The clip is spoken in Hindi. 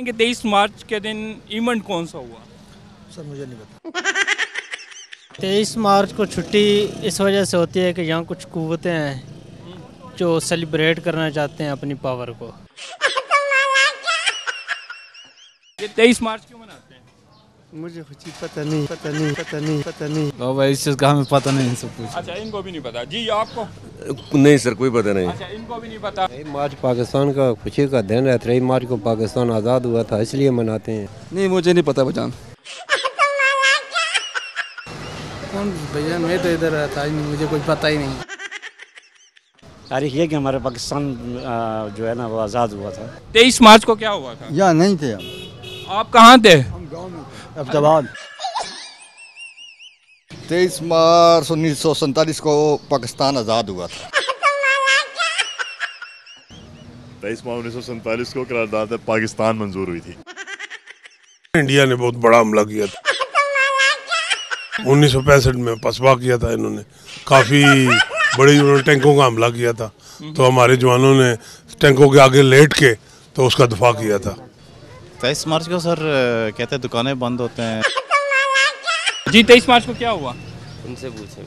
कि 23 मार्च के दिन इवेंट कौन सा हुआ? सर मुझे नहीं पता। 23 मार्च को छुट्टी इस वजह से होती है कि यहाँ कुछ कुव्वतें हैं जो सेलिब्रेट करना चाहते हैं अपनी पावर को। ये 23 मार्च क्यों मनाते हैं? मुझे कुछ पता नहीं। तो भाई इस चीज़ का हमें पता नहीं सब कुछ। अच्छा, इनको भी नहीं पता जी। आपको? नहीं सर, कोई पता नहीं। अच्छा, इनको भी नहीं पता। 23 मार्च पाकिस्तान का खुशी का दिन है। 23 मार्च को पाकिस्तान आज़ाद हुआ था, इसलिए मनाते हैं। नहीं, मुझे नहीं पता बचान। कौन भैया, मैं तो इधर रहता ही नहीं, मुझे कुछ पता ही नहीं। तारीख ये कि हमारे पाकिस्तान जो है ना वो आज़ाद हुआ था। 23 मार्च को क्या हुआ था? यहाँ नहीं थे आप कहाँ थे? हम गाँव में अब्दाबाद। 23 मार्च 1947 को पाकिस्तान आज़ाद हुआ था। 23 मार्च 1947 को करारदाद पाकिस्तान मंजूर हुई थी। इंडिया ने बहुत बड़ा हमला किया था 1965 में, पसपा किया था इन्होंने। काफ़ी बड़ी उन्होंने टैंकों का हमला किया था, तो हमारे जवानों ने टैंकों के आगे लेट के तो उसका दफा किया था। 23 मार्च को सर कहते हैं दुकानें बंद होते हैं जी। 23 मार्च को क्या हुआ? उनसे पूछे।